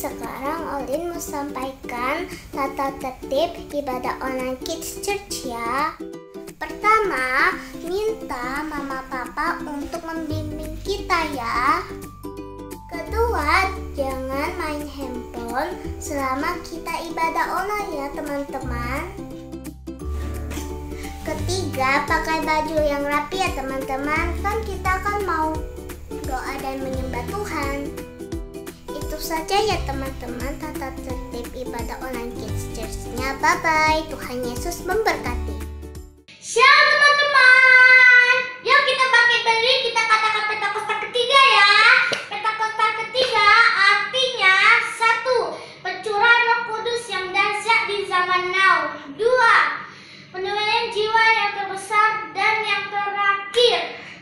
sekarang Olin mau sampaikan tata tertib ibadah online Kids Church ya. Pertama, minta mama papa untuk membimbing kita ya. Kedua, jangan main handphone selama kita ibadah online ya teman-teman. Ketiga, pakai baju yang rapi ya teman-teman. Kan kita kan mau doa dan menyembah Tuhan. Itu saja ya teman-teman tata tertib ibadah online Kids Church-nya. Bye-bye. Tuhan Yesus memberkati. Shalom teman-teman. Yuk kita bangkit berdiri, kita katakan Pentakosta ketiga ya. Pentakosta ketiga artinya 1. Pencurahan Roh Kudus yang dahsyat di zaman now. 2. Penuaian jiwa yang terbesar dan yang terakhir.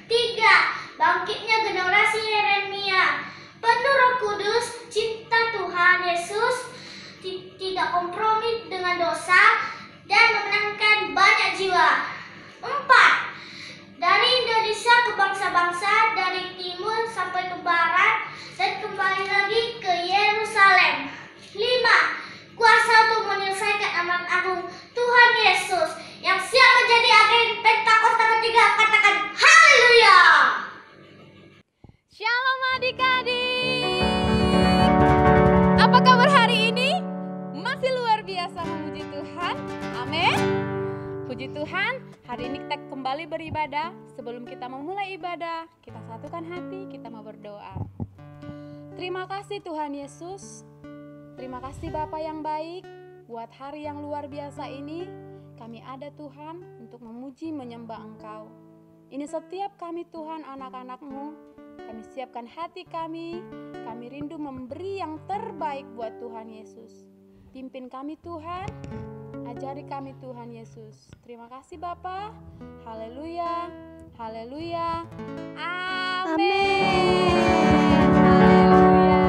3. Bangkitnya generasi Yeremia. Penuh Roh Kudus, cinta Tuhan Yesus, tidak kompromi dengan dosa, dan memenangkan banyak jiwa. 4. Dari Indonesia ke bangsa-bangsa, dari timur sampai ke barat, dan kembali lagi ke Yerusalem. 5. Kuasa untuk menyelesaikan amanat agung Tuhan Yesus yang siap menjadi agen Pentakosta ketiga. Katakan haleluya. Shalom adik-adik. Apa kabar hari ini? Masih luar biasa memuji Tuhan. Amin. Puji Tuhan, hari ini kita kembali beribadah. Sebelum kita memulai ibadah, kita satukan hati, kita mau berdoa. Terima kasih Tuhan Yesus. Terima kasih Bapa yang baik. Buat hari yang luar biasa ini, kami ada Tuhan untuk memuji menyembah Engkau. Ini setiap kami Tuhan anak-anak-Mu. Kami siapkan hati kami rindu memberi yang terbaik buat Tuhan Yesus. Pimpin kami Tuhan, ajari kami Tuhan Yesus. Terima kasih Bapa. Haleluya, haleluya, amin. Haleluya.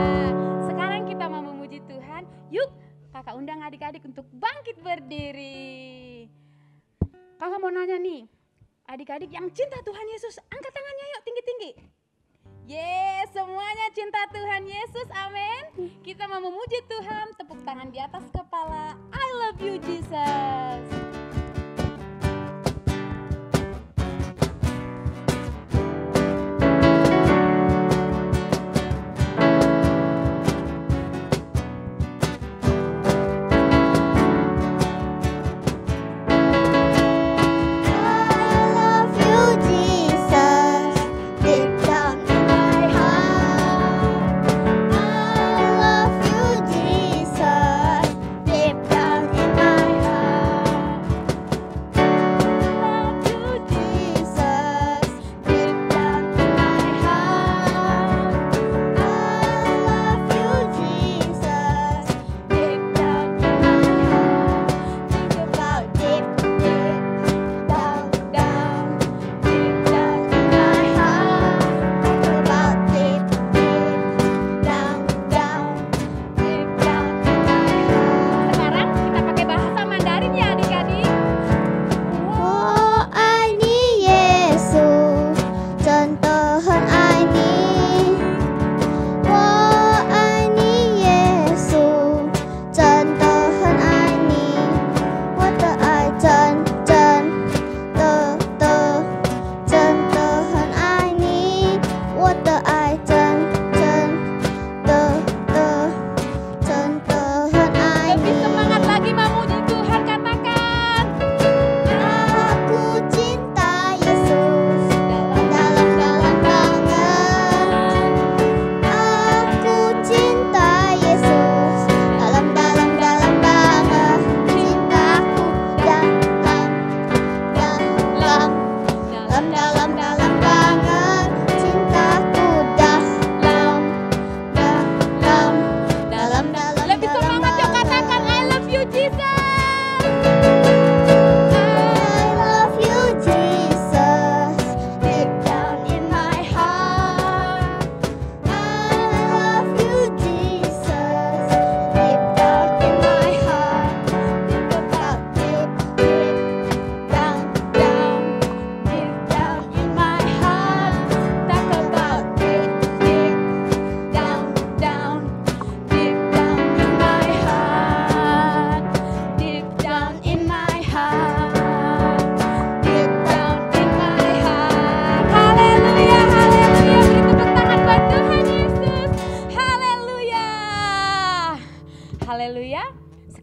Sekarang kita mau memuji Tuhan. Yuk, kakak undang adik-adik untuk bangkit berdiri. Kakak mau nanya nih, adik-adik yang cinta Tuhan Yesus, angkat tangannya yuk tinggi-tinggi. Yes, semuanya cinta Tuhan Yesus, amin. Kita mau memuji Tuhan, tepuk tangan di atas kepala. I love you Jesus. Deep down in my heart.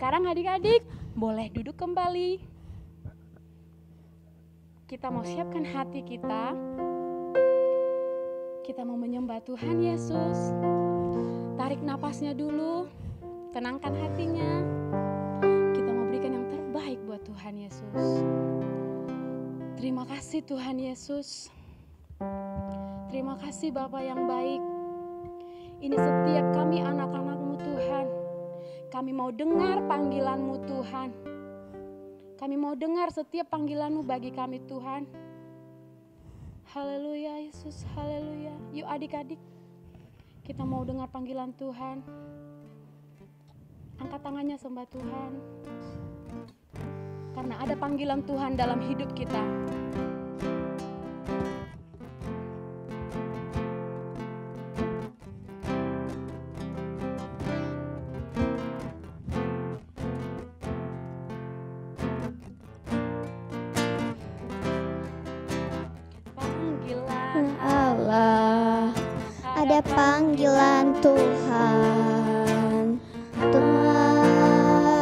Sekarang adik-adik boleh duduk kembali. Kita mau siapkan hati kita. Kita mau menyembah Tuhan Yesus. Tarik napasnya dulu. Tenangkan hatinya. Kita mau berikan yang terbaik buat Tuhan Yesus. Terima kasih Tuhan Yesus. Terima kasih Bapa yang baik. Ini setiap kami anak-anak-Mu Tuhan. Kami mau dengar panggilan-Mu Tuhan. Kami mau dengar setiap panggilan-Mu bagi kami Tuhan. Haleluya Yesus, haleluya. Yuk adik-adik, kita mau dengar panggilan Tuhan. Angkat tangannya sembah Tuhan. Karena ada panggilan Tuhan dalam hidup kita. Allah, ada panggilan Tuhan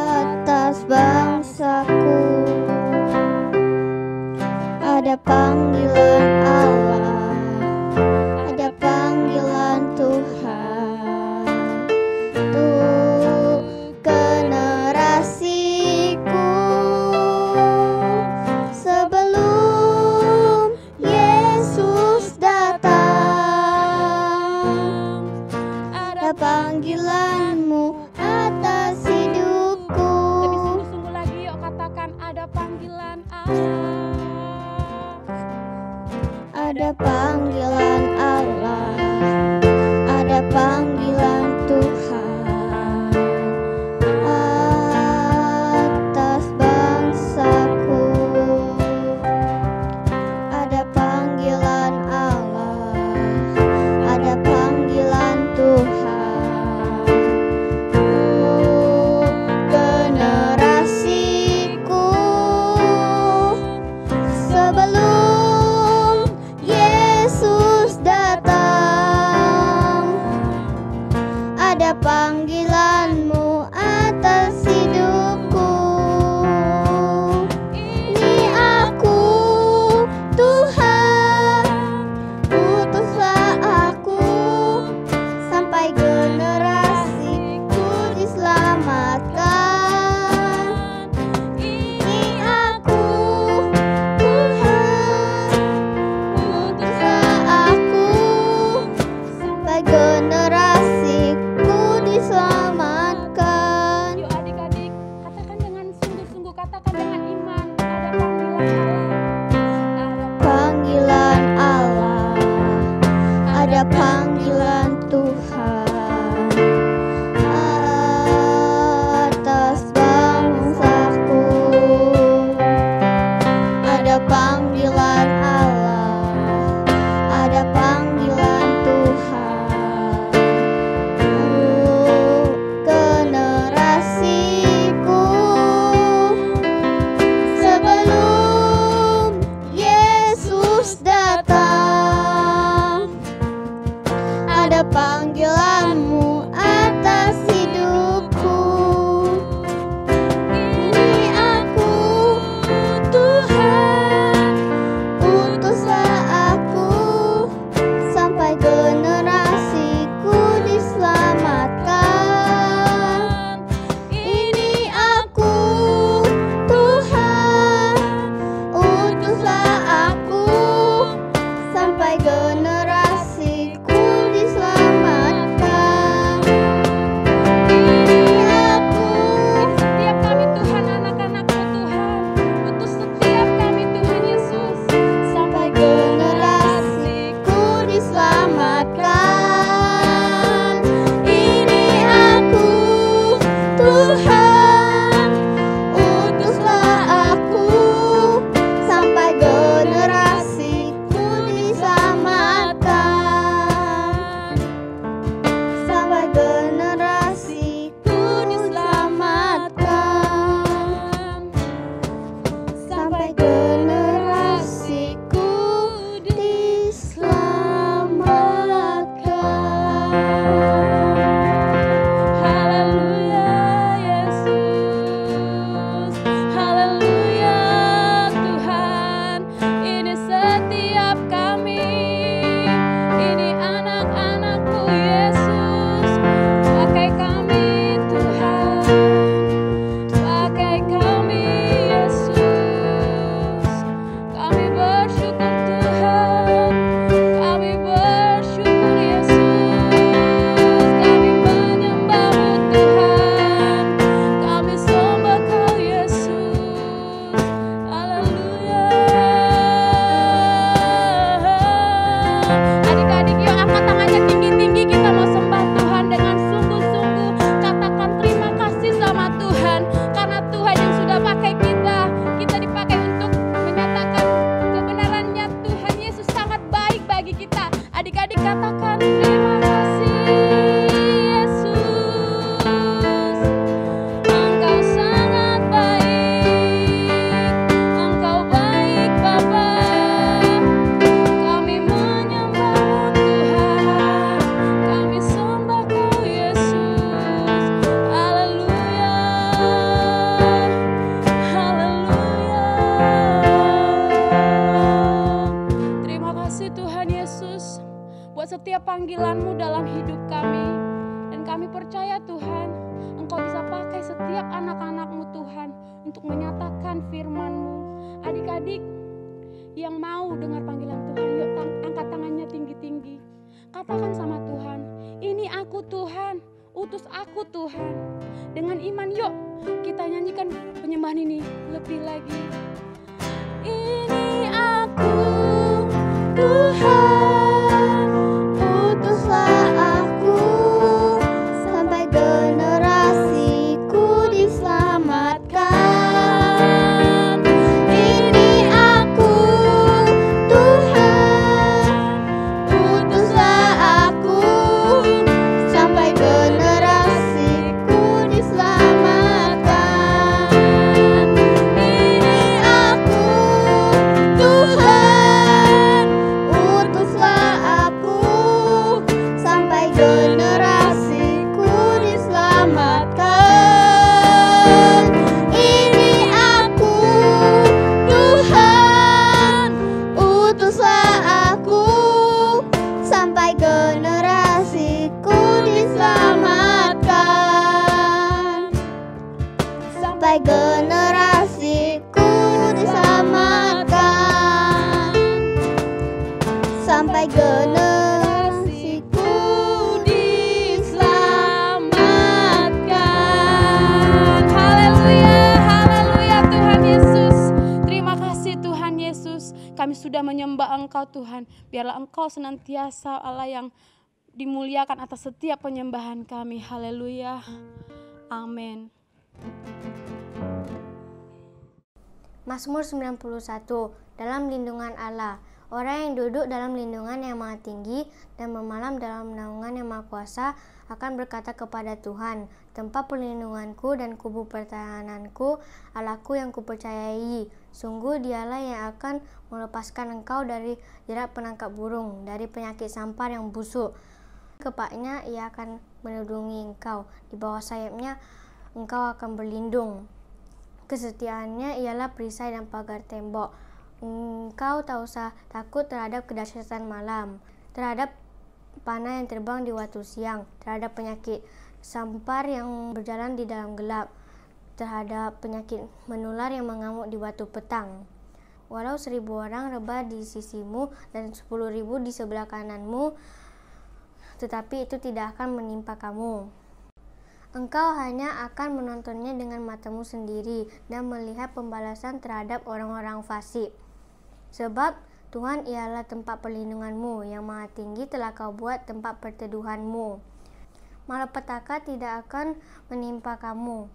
atas bangsaku. Ada panggilan Allah, ada panggilan Tuhan untuk generasiku. Sebelum Yesus datang, ada panggilan-Mu atas hidupku. Lebih sungguh-sungguh lagi yuk katakan ada panggilan Allah. Ada panggilan Allah, ada panggilan Tuhan atas bangsaku. Ada panggilan Allah, ada panggilan Tuhan untuk generasiku. Sebelum Yesus datang, ada panggilan-Mu atas hidupku. Ini aku, Tuhan, utuslah aku sampai generasiku diselamatkan. Ini aku, Tuhan, utuslah aku sampai generasiku diselamatkan. Yuk adik-adik, katakan dengan sungguh-sungguh, katakan dengan iman. Ada panggilan Allah. Panggilan Allah, ada panggilan Tuhan atas bangsaku. Ada panggilan Allah, ada panggilan Tuhan untuk generasiku. Sebelum Yesus datang, ada panggilan-Mu atas hidupku. Ini aku, Tuhan, utuslah aku sampai generasiku diselamatkan. Ini aku, Tuhan, utuslah aku sampai generasiku diselamatkan. Ini aku, Setiap kami Tuhan, anak-anak-Mu Tuhan, utus setiap kami Tuhan Yesus sampai generasiku diselamatkan. Ini aku, Tuhan, utuslah aku sampai generasiku diselamatkan. Sampai generasiku diselamatkan. Sampai generasiku diselamatkan. Haleluya Yesus. panggilan-Mu dalam hidup kami. Dan kami percaya Tuhan, Engkau bisa pakai setiap anak-anak-Mu Tuhan untuk menyatakan firman-Mu. Adik-adik yang mau dengar panggilan Tuhan, yuk angkat tangannya tinggi-tinggi. Katakan sama Tuhan, ini aku Tuhan, utus aku Tuhan. Dengan iman yuk kita nyanyikan penyembahan ini lebih lagi. Ini aku Tuhan, Utuslah aku sampai generasiku diselamatkan. Ini aku Tuhan, utuslah aku sampai generasiku diselamatkan. Ini aku Tuhan, utuslah aku sampai generasiku diselamatkan. Ini aku Tuhan, utuslah aku sampai generasiku diselamatkan. Sampai generasiku diselamatkan. Sampai generasiku diselamatkan. Haleluya, haleluya Tuhan Yesus. Terima kasih Tuhan Yesus. Kami sudah menyembah Engkau Tuhan. Biarlah Engkau senantiasa Allah yang dimuliakan atas setiap penyembahan kami. Haleluya. Amin. Mazmur 91. Dalam lindungan Allah. Orang yang duduk dalam lindungan yang maha tinggi dan memalam dalam naungan yang maha kuasa akan berkata kepada Tuhan, tempat perlindunganku dan kubu pertahananku, Allahku yang kupercayai. Sungguh dialah yang akan melepaskan engkau dari jerat penangkap burung, dari penyakit sampar yang busuk. Kepaknya ia akan melindungi engkau, di bawah sayapnya engkau akan berlindung. Kesetiaannya ialah perisai dan pagar tembok. Engkau tak usah takut terhadap kedahsyatan malam, terhadap panah yang terbang di waktu siang, terhadap penyakit sampar yang berjalan di dalam gelap, terhadap penyakit menular yang mengamuk di waktu petang. Walau 1000 orang rebah di sisimu dan 10.000 di sebelah kananmu, tetapi itu tidak akan menimpa kamu. Engkau hanya akan menontonnya dengan matamu sendiri dan melihat pembalasan terhadap orang-orang fasik. Sebab Tuhan ialah tempat perlindunganmu, yang maha tinggi telah kau buat tempat perteduhanmu. Malapetaka tidak akan menimpa kamu,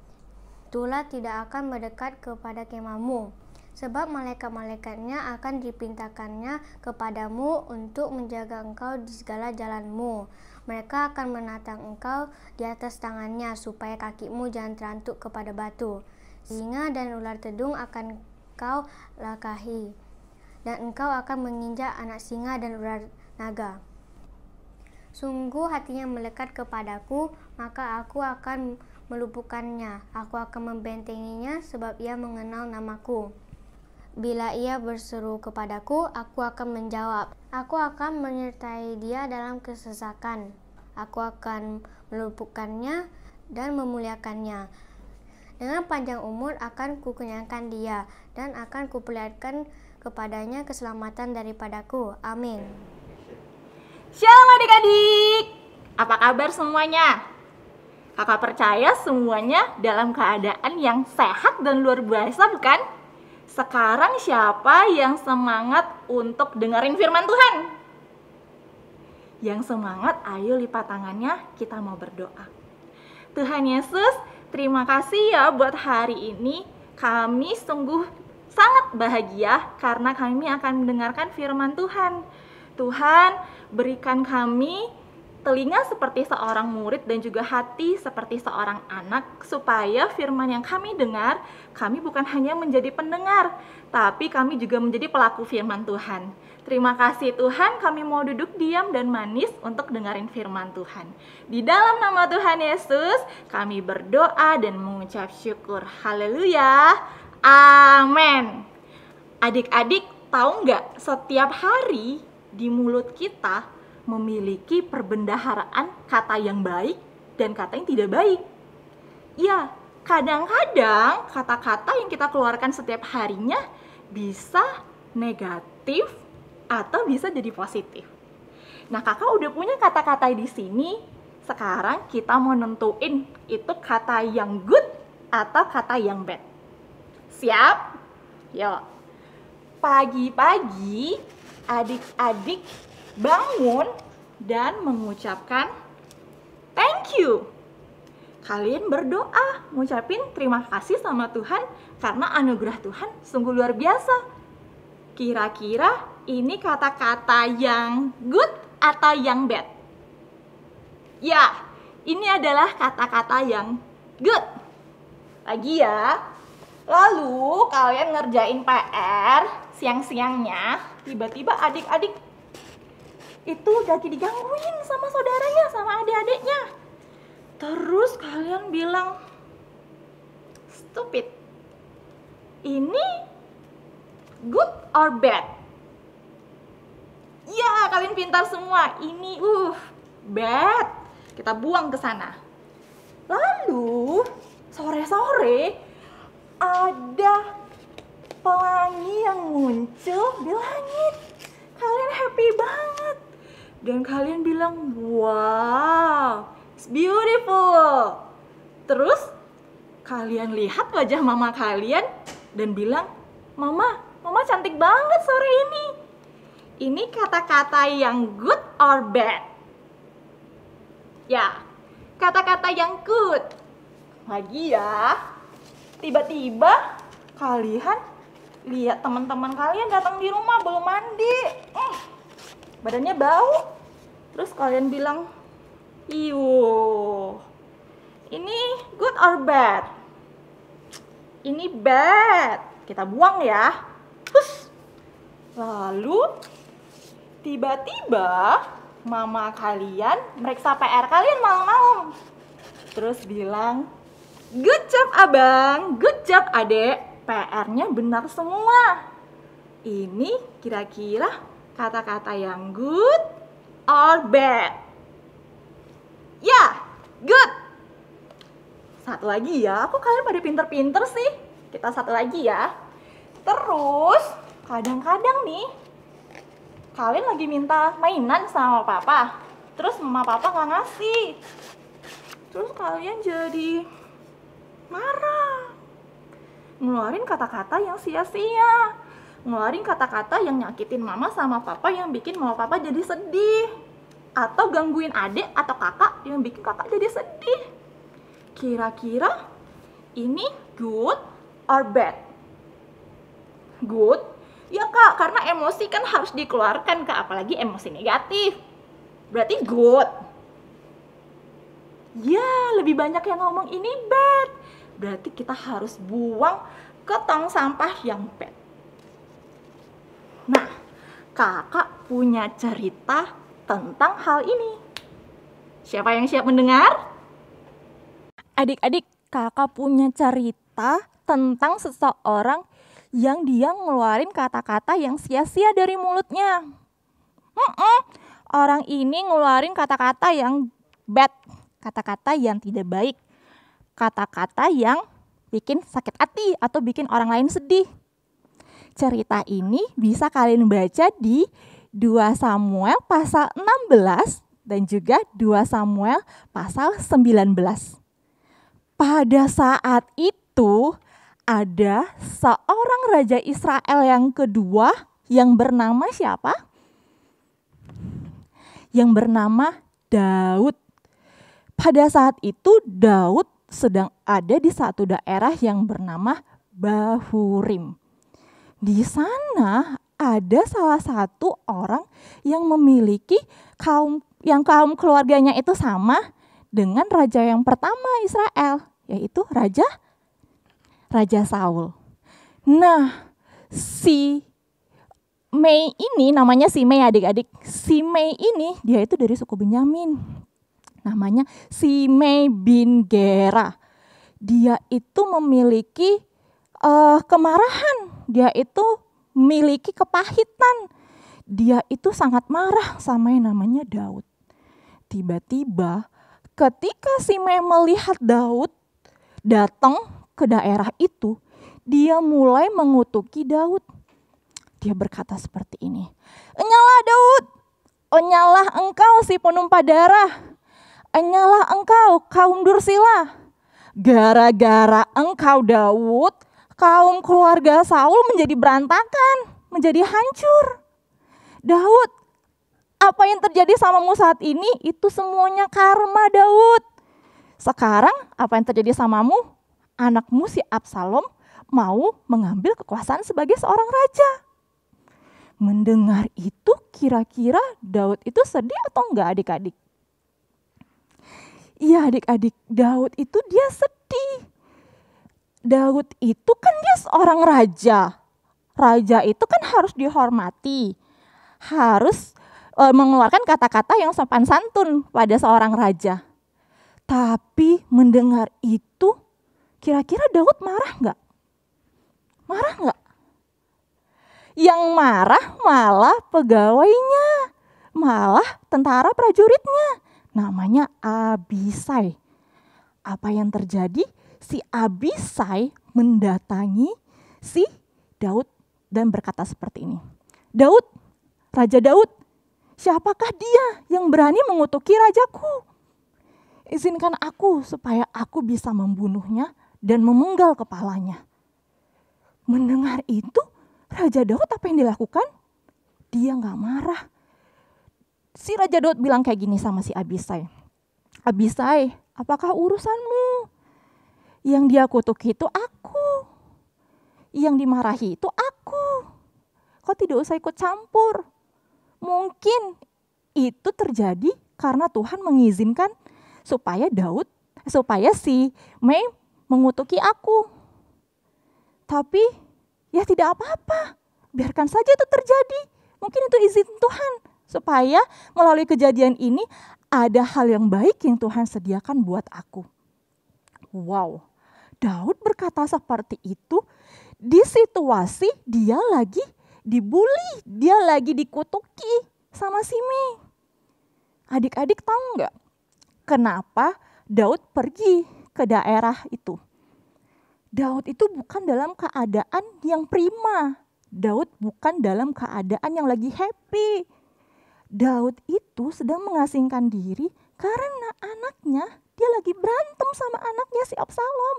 tulah tidak akan mendekat kepada kemahmu. Sebab malaikat-malaikatnya akan dipintakannya kepadamu untuk menjaga engkau di segala jalanmu. Mereka akan menatang engkau di atas tangannya, supaya kakimu jangan terantuk kepada batu. Singa dan ular tedung akan kau lakahi, dan engkau akan menginjak anak singa dan ular naga. Sungguh hatinya melekat kepadaku, maka aku akan melumpuhkannya. Aku akan membentenginya, sebab ia mengenal namaku. Bila ia berseru kepadaku, aku akan menjawab. Aku akan menyertai dia dalam kesesakan. Aku akan melumpuhkannya dan memuliakannya. Dengan panjang umur akan kukenyangkan dia, dan akan kuperlihatkan kepadanya keselamatan daripadaku. Amin. Shalom adik-adik, apa kabar semuanya? Kakak percaya semuanya dalam keadaan yang sehat dan luar biasa, bukan? Sekarang siapa yang semangat untuk dengerin firman Tuhan? Yang semangat, ayo lipat tangannya, kita mau berdoa. Tuhan Yesus, terima kasih ya buat hari ini. Kami sungguh sangat bahagia karena kami akan mendengarkan firman Tuhan. Tuhan, berikan kami telinga seperti seorang murid dan juga hati seperti seorang anak, supaya firman yang kami dengar, kami bukan hanya menjadi pendengar, tapi kami juga menjadi pelaku firman Tuhan. Terima kasih Tuhan, kami mau duduk diam dan manis untuk dengerin firman Tuhan. Di dalam nama Tuhan Yesus, kami berdoa dan mengucap syukur. Haleluya. Amin. Adik-adik tahu nggak, setiap hari di mulut kita memiliki perbendaharaan kata yang baik dan kata yang tidak baik. Ya, kadang-kadang kata-kata yang kita keluarkan setiap harinya bisa negatif atau bisa jadi positif. Nah, kakak udah punya kata-kata di sini. Sekarang kita mau nentuin itu kata yang good atau kata yang bad. Siap? Yuk. Pagi-pagi adik-adik bangun dan mengucapkan thank you. Kalian berdoa, ngucapin terima kasih sama Tuhan karena anugerah Tuhan sungguh luar biasa. Kira-kira ini kata-kata yang good atau yang bad? Ya, ini adalah kata-kata yang good. Lagi ya. Lalu kalian ngerjain PR siang-siangnya, tiba-tiba adik-adik itu lagi digangguin sama saudaranya, sama adik-adiknya. Terus kalian bilang, stupid. Ini good or bad? Ya, kalian pintar semua. Ini bad. Kita buang ke sana. Lalu sore-sore ada pelangi yang muncul di langit. Kalian happy banget. Dan kalian bilang, wow, it's beautiful. Terus kalian lihat wajah mama kalian dan bilang, Mama cantik banget sore ini. Ini kata-kata yang good or bad? Ya, kata-kata yang good. Lagi ya. Tiba-tiba kalian lihat teman-teman kalian datang di rumah belum mandi. Badannya bau. Terus kalian bilang, "Iyo. Ini good or bad?" Ini bad. Kita buang ya. Terus lalu tiba-tiba mama kalian meriksa PR kalian malam-malam. Terus bilang, "Good job abang, good job adek, PR-nya benar semua." Ini kira-kira kata-kata yang good or bad? Ya, good. Satu lagi ya, kok kalian pada pinter-pinter sih? Kita satu lagi ya. Terus, kadang-kadang nih, kalian lagi minta mainan sama papa. Terus mama papa gak ngasih. Terus kalian jadi marah, ngeluarin kata-kata yang sia-sia, ngeluarin kata-kata yang nyakitin mama sama papa, yang bikin mama papa jadi sedih, atau gangguin adik atau kakak yang bikin kakak jadi sedih. Kira-kira ini good or bad? Good? Ya kak, karena emosi kan harus dikeluarkan kak, apalagi emosi negatif. Berarti good. Ya, lebih banyak yang ngomong ini bad. Berarti kita harus buang ke tong sampah yang bad. Nah, kakak punya cerita tentang hal ini. Siapa yang siap mendengar? Adik-adik, kakak punya cerita tentang seseorang yang dia ngeluarin kata-kata yang sia-sia dari mulutnya. Orang ini ngeluarin kata-kata yang bad, kata-kata yang tidak baik, kata-kata yang bikin sakit hati atau bikin orang lain sedih. Cerita ini bisa kalian baca di 2 Samuel pasal 16 dan juga 2 Samuel pasal 19. Pada saat itu ada seorang raja Israel yang kedua yang bernama siapa? Yang bernama Daud. Pada saat itu Daud sedang ada di satu daerah yang bernama Bahurim. Di sana ada salah satu orang yang memiliki kaum keluarganya itu sama dengan raja yang pertama Israel, yaitu Raja Saul. Nah, si Mei ini, namanya si Mei adik-adik. Si Mei ini dia itu dari suku Benyamin. Namanya si Mei bin Gera. Dia itu memiliki kemarahan. Dia itu memiliki kepahitan. dia itu sangat marah sama yang namanya Daud. Tiba-tiba ketika Simei melihat Daud datang ke daerah itu, dia mulai mengutuki Daud. Dia berkata seperti ini, "Enyalah Daud, enyalah engkau si penumpah darah, enyalah engkau kaum Dursila. Gara-gara engkau Daud, kaum keluarga Saul menjadi berantakan, menjadi hancur. Daud, apa yang terjadi samamu saat ini itu semuanya karma Daud. Sekarang apa yang terjadi samamu? Anakmu si Absalom mau mengambil kekuasaan sebagai seorang raja." Mendengar itu kira-kira Daud itu sedih atau enggak adik-adik? Iya adik-adik, Daud itu dia sedih. Daud itu kan dia seorang raja. Raja itu kan harus dihormati. Harus mengeluarkan kata-kata yang sopan santun pada seorang raja. Tapi mendengar itu, kira-kira Daud marah nggak? Marah nggak? Yang marah malah pegawainya, malah tentara prajuritnya, namanya Abisai. Apa yang terjadi? Si Abisai mendatangi si Daud dan berkata seperti ini, "Daud, Raja Daud, siapakah dia yang berani mengutuki rajaku? Izinkan aku supaya aku bisa membunuhnya dan memenggal kepalanya." Mendengar itu, Raja Daud apa yang dilakukan? Dia gak marah. Si Raja Daud bilang kayak gini sama si Abisai, "Abisai, apakah urusanmu? Yang dia kutuki itu aku. Yang dimarahi itu aku. Kau tidak usah ikut campur. Mungkin itu terjadi karena Tuhan mengizinkan supaya si Mei mengutuki aku. Tapi ya tidak apa-apa, biarkan saja itu terjadi. Mungkin itu izin Tuhan supaya melalui kejadian ini ada hal yang baik yang Tuhan sediakan buat aku." Wow, Daud berkata seperti itu di situasi dia lagi dibully, dia lagi dikutuki sama Simei. Adik-adik tahu nggak kenapa Daud pergi ke daerah itu? Daud itu bukan dalam keadaan yang prima. Daud bukan dalam keadaan yang lagi happy. Daud itu sedang mengasingkan diri karena anaknya, dia lagi berantem sama anaknya si Absalom.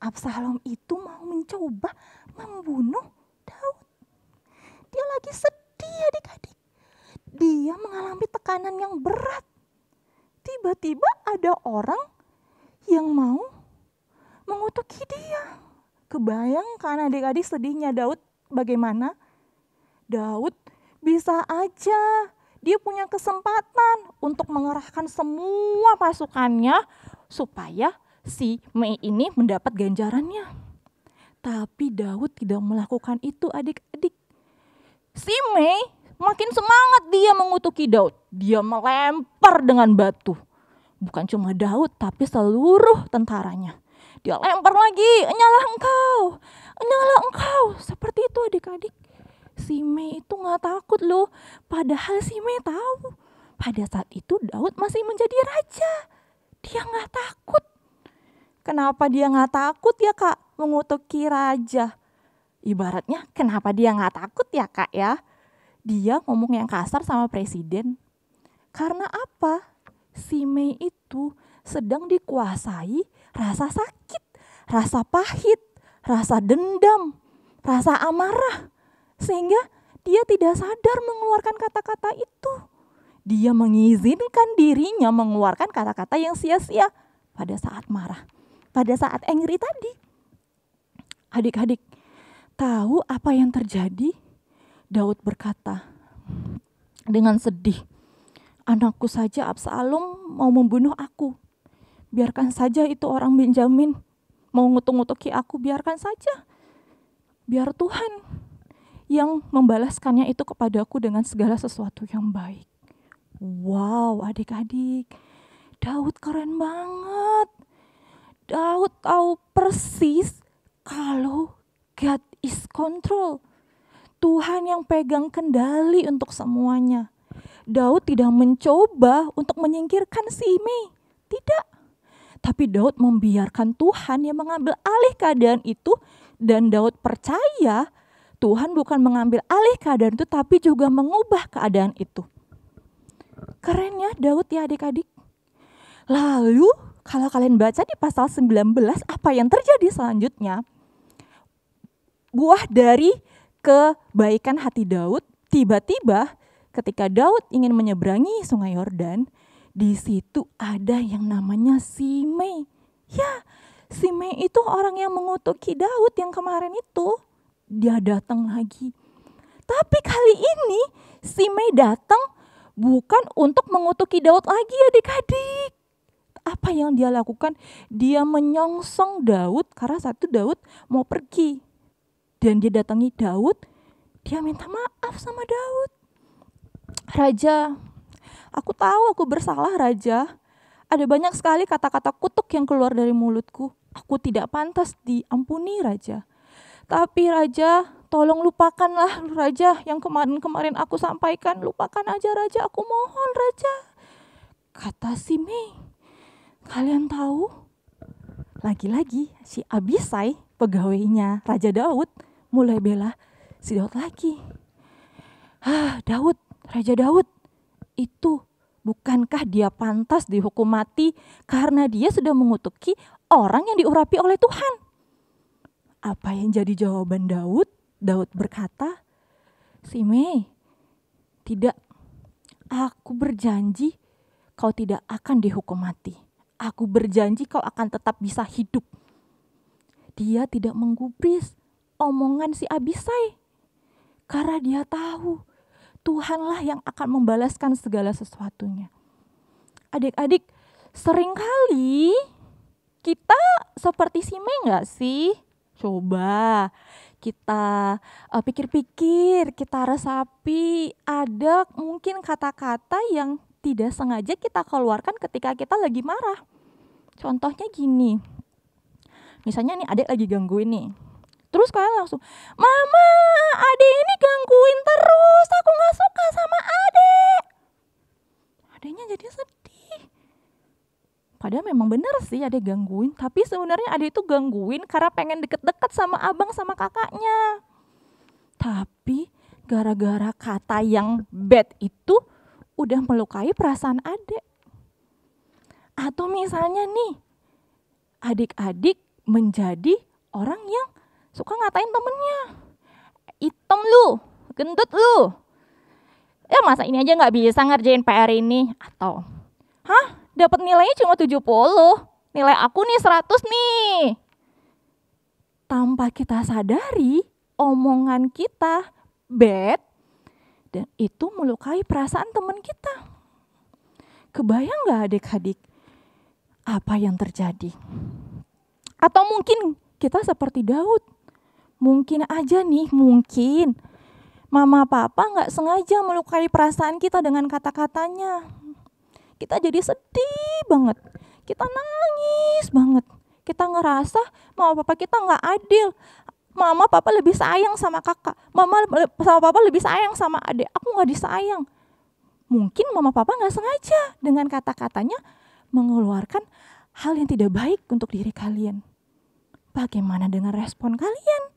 Absalom itu mau mencoba membunuh Daud. Dia lagi sedih adik-adik. Dia mengalami tekanan yang berat. Tiba-tiba ada orang yang mau mengutuki dia. Kebayangkan adik-adik sedihnya Daud bagaimana? Daud bisa aja dia punya kesempatan untuk mengerahkan semua pasukannya supaya si Mei ini mendapat ganjarannya. Tapi Daud tidak melakukan itu adik-adik. Si Mei makin semangat dia mengutuki Daud. Dia melempar dengan batu. Bukan cuma Daud tapi seluruh tentaranya. Dia lempar lagi, "Enyalah engkau, enyalah engkau." Seperti itu adik-adik. Si Mei itu gak takut loh. Padahal si Mei tahu pada saat itu Daud masih menjadi raja. Dia gak takut. Kenapa dia gak takut ya kak mengutuki raja? Ibaratnya kenapa dia gak takut ya kak ya? Dia ngomong yang kasar sama presiden. Karena apa? Si Mei itu sedang dikuasai rasa sakit, rasa pahit, rasa dendam, rasa amarah. Sehingga dia tidak sadar mengeluarkan kata-kata itu. Dia mengizinkan dirinya mengeluarkan kata-kata yang sia-sia pada saat marah, pada saat angry tadi. Adik-adik, tahu apa yang terjadi? Daud berkata dengan sedih, "Anakku saja Absalom mau membunuh aku. Biarkan saja itu orang Benjamin mau ngutuk-ngutuki aku, biarkan saja. Biar Tuhan yang membalaskannya itu kepadaku dengan segala sesuatu yang baik." Wow adik-adik, Daud keren banget. Daud tahu persis kalau God is control. Tuhan yang pegang kendali untuk semuanya. Daud tidak mencoba untuk menyingkirkan Simei. Tidak. Tapi Daud membiarkan Tuhan yang mengambil alih keadaan itu. Dan Daud percaya Tuhan bukan mengambil alih keadaan itu, tapi juga mengubah keadaan itu. Keren ya Daud ya adik-adik. Lalu kalau kalian baca di pasal 19, apa yang terjadi selanjutnya? Buah dari kebaikan hati Daud, tiba-tiba ketika Daud ingin menyeberangi sungai Yordan, di situ ada yang namanya Simei. Ya, Simei itu orang yang mengutuki Daud yang kemarin itu. Dia datang lagi. Tapi kali ini Simei datang bukan untuk mengutuki Daud lagi adik-adik. Apa yang dia lakukan? Dia menyongsong Daud karena satu Daud mau pergi. Dan dia datangi Daud, dia minta maaf sama Daud. Raja, aku tahu aku bersalah Raja. Ada banyak sekali kata-kata kutuk yang keluar dari mulutku. Aku tidak pantas diampuni Raja. Tapi Raja, tolong lupakanlah Raja yang kemarin-kemarin aku sampaikan. Lupakan aja Raja, aku mohon Raja. Kata Simei, kalian tahu? Lagi-lagi si Abisai, pegawainya Raja Daud, mulai bela si Daud lagi. Daud, Raja Daud, itu bukankah dia pantas dihukum mati karena dia sudah mengutuki orang yang diurapi oleh Tuhan? Apa yang jadi jawaban Daud? Daud berkata, Simei, tidak, aku berjanji kau tidak akan dihukum mati. Aku berjanji kau akan tetap bisa hidup. Dia tidak menggubris omongan si Abisai. Karena dia tahu Tuhanlah yang akan membalaskan segala sesuatunya. Adik-adik, seringkali kita seperti Simei gak sih? Coba kita pikir-pikir, kita resapi. Ada mungkin kata-kata yang tidak sengaja kita keluarkan ketika kita lagi marah. Contohnya gini, misalnya nih adik lagi gangguin nih. Terus kalian langsung, Mama, adik ini gangguin terus, aku gak suka sama adik. Adiknya jadi sedih. Padahal memang benar sih adik gangguin, tapi sebenarnya adik itu gangguin karena pengen deket-deket sama abang sama kakaknya. Tapi gara-gara kata yang bad itu udah melukai perasaan adik. Atau misalnya nih, adik-adik menjadi orang yang suka ngatain temennya. Hitam lu, gendut lu. Ya masa ini aja gak bisa ngerjain PR ini. Atau, dapat nilainya cuma 70. Nilai aku nih 100 nih. Tanpa kita sadari, omongan kita bad. Dan itu melukai perasaan teman kita. Kebayang gak adik-adik apa yang terjadi? Atau mungkin kita seperti Daud. Mungkin aja nih, mungkin mama papa gak sengaja melukai perasaan kita dengan kata-katanya. Kita jadi sedih banget. Kita nangis banget. Kita ngerasa mama papa kita gak adil. Mama papa lebih sayang sama kakak. Mama sama papa lebih sayang sama adik. Aku gak disayang. Mungkin mama papa gak sengaja dengan kata-katanya mengeluarkan hal yang tidak baik untuk diri kalian. Bagaimana dengan respon kalian?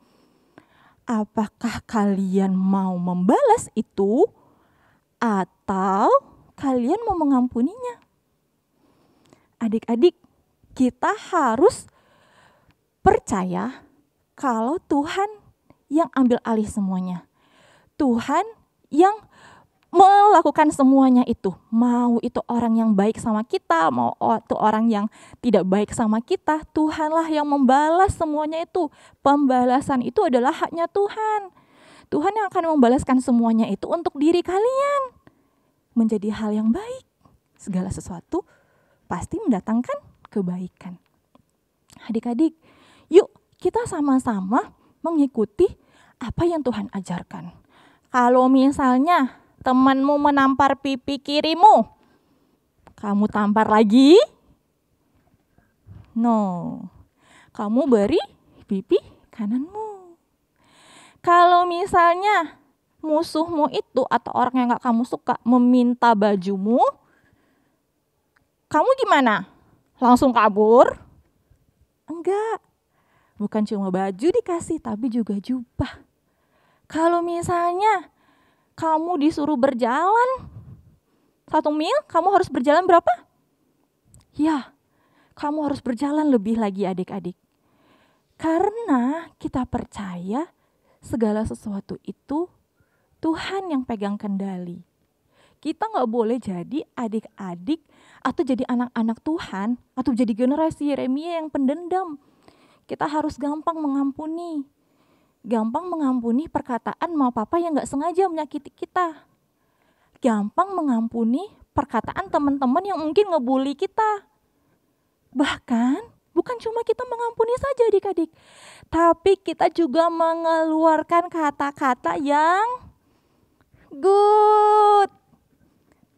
Apakah kalian mau membalas itu atau kalian mau mengampuninya? Adik-adik, kita harus percaya kalau Tuhan yang ambil alih semuanya. Tuhan yang melakukan semuanya itu. Mau itu orang yang baik sama kita, mau itu orang yang tidak baik sama kita, Tuhanlah yang membalas semuanya itu. Pembalasan itu adalah haknya Tuhan. Tuhan yang akan membalaskan semuanya itu untuk diri kalian. Menjadi hal yang baik. Segala sesuatu pasti mendatangkan kebaikan. Adik-adik, yuk kita sama-sama mengikuti apa yang Tuhan ajarkan. Kalau misalnya temanmu menampar pipi kirimu, kamu tampar lagi? No, kamu beri pipi kananmu. Kalau misalnya musuhmu itu atau orang yang gak kamu suka meminta bajumu, kamu gimana? Langsung kabur? Enggak. Bukan cuma baju dikasih, tapi juga jubah. Kalau misalnya kamu disuruh berjalan 1 mil, kamu harus berjalan berapa? Ya, kamu harus berjalan lebih lagi adik-adik. Karena kita percaya segala sesuatu itu Tuhan yang pegang kendali. Kita gak boleh jadi adik-adik atau jadi anak-anak Tuhan atau jadi generasi Yeremia yang pendendam. Kita harus gampang mengampuni. Gampang mengampuni perkataan mama papa yang gak sengaja menyakiti kita. Gampang mengampuni perkataan teman-teman yang mungkin ngebully kita. Bahkan bukan cuma kita mengampuni saja adik-adik, tapi kita juga mengeluarkan kata-kata yang good.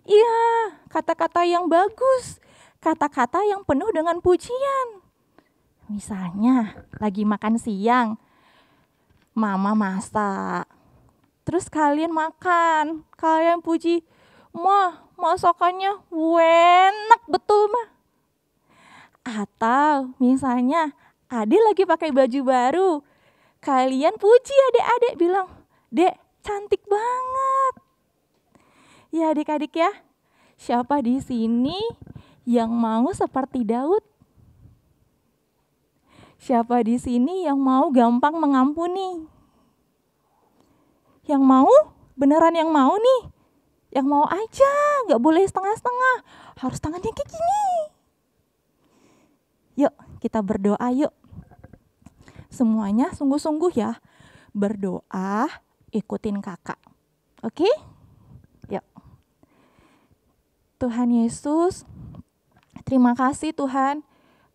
Iya, kata-kata yang bagus, kata-kata yang penuh dengan pujian. Misalnya lagi makan siang, mama masak, terus kalian makan, kalian puji, "Mah, masakannya enak betul, Mah." Atau misalnya adik lagi pakai baju baru, kalian puji adik-adik, bilang, "Dek, cantik banget." Ya adik-adik ya, siapa di sini yang mau seperti Daud? Siapa di sini yang mau gampang mengampuni? Yang mau? Beneran yang mau nih? Yang mau aja, gak boleh setengah-setengah. Harus tangannya kayak gini. Yuk, kita berdoa yuk. Semuanya sungguh-sungguh ya. Berdoa, ikutin kakak. Oke? Yuk. Tuhan Yesus, terima kasih Tuhan.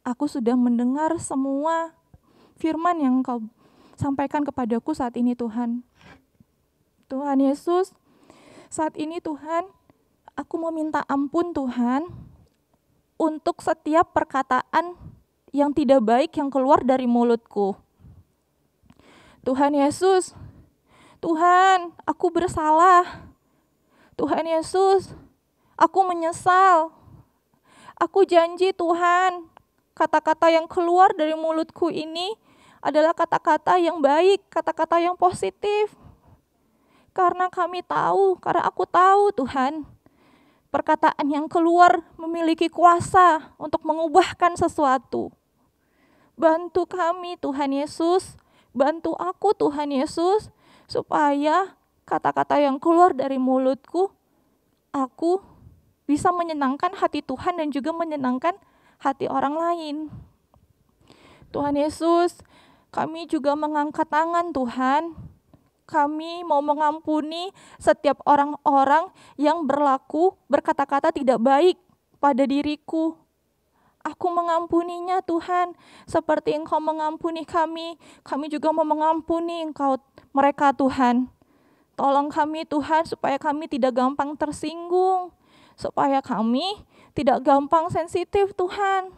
Aku sudah mendengar semua firman yang Kau sampaikan kepadaku saat ini Tuhan. Tuhan Yesus, saat ini Tuhan, aku mau minta ampun Tuhan untuk setiap perkataan yang tidak baik yang keluar dari mulutku. Tuhan Yesus, Tuhan, aku bersalah. Tuhan Yesus, aku menyesal. Aku janji Tuhan, kata-kata yang keluar dari mulutku ini adalah kata-kata yang baik, kata-kata yang positif. Karena aku tahu Tuhan, perkataan yang keluar memiliki kuasa untuk mengubahkan sesuatu. Bantu kami Tuhan Yesus, bantu aku Tuhan Yesus, supaya kata-kata yang keluar dari mulutku, aku bisa menyenangkan hati Tuhan dan juga menyenangkan hati orang lain. Tuhan Yesus, kami juga mengangkat tangan Tuhan. Kami mau mengampuni setiap orang-orang yang berkata-kata tidak baik pada diriku. Aku mengampuninya Tuhan, seperti Engkau mengampuni kami juga mau mengampuni mereka Tuhan. Tolong kami Tuhan supaya kami tidak gampang tersinggung, supaya kami tidak gampang sensitif Tuhan.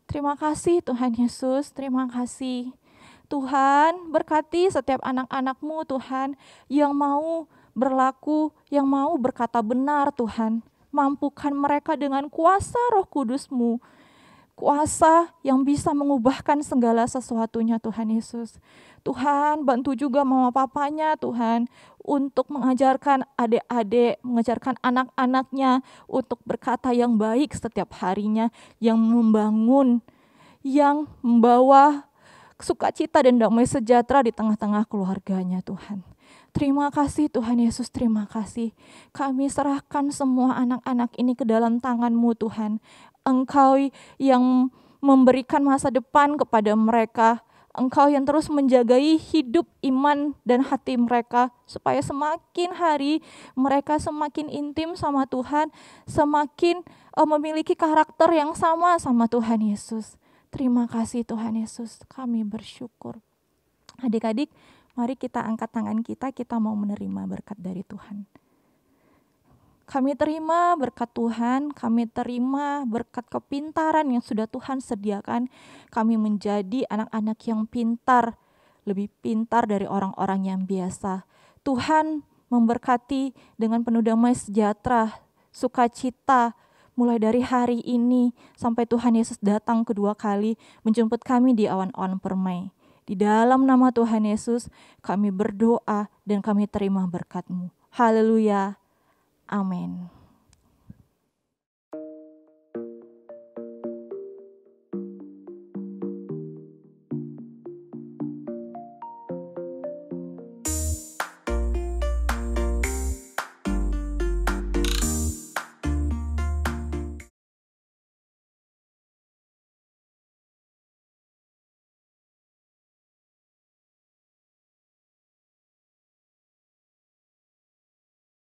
Terima kasih Tuhan Yesus, terima kasih. Tuhan, berkati setiap anak-anak-Mu Tuhan yang mau berlaku, yang mau berkata benar Tuhan. Mampukan mereka dengan kuasa Roh Kudus-Mu. Kuasa yang bisa mengubahkan segala sesuatunya Tuhan Yesus. Tuhan, bantu juga mama papanya Tuhan untuk mengajarkan adik-adik, mengajarkan anak-anaknya untuk berkata yang baik setiap harinya, yang membangun, yang membawa sukacita dan damai sejahtera di tengah-tengah keluarganya Tuhan. Terima kasih Tuhan Yesus, terima kasih. Kami serahkan semua anak-anak ini ke dalam tangan-Mu Tuhan. Engkau yang memberikan masa depan kepada mereka. Engkau yang terus menjagai hidup iman dan hati mereka, supaya semakin hari mereka semakin intim sama Tuhan, semakin memiliki karakter yang sama Tuhan Yesus. Terima kasih Tuhan Yesus, kami bersyukur. Adik-adik, mari kita angkat tangan kita mau menerima berkat dari Tuhan. Kami terima berkat Tuhan, kami terima berkat kepintaran yang sudah Tuhan sediakan. Kami menjadi anak-anak yang pintar, lebih pintar dari orang-orang yang biasa. Tuhan memberkati dengan penuh damai sejahtera, sukacita, mulai dari hari ini sampai Tuhan Yesus datang kedua kali menjemput kami di awan-awan permai. Di dalam nama Tuhan Yesus kami berdoa dan kami terima berkat-Mu. Haleluya. Amin.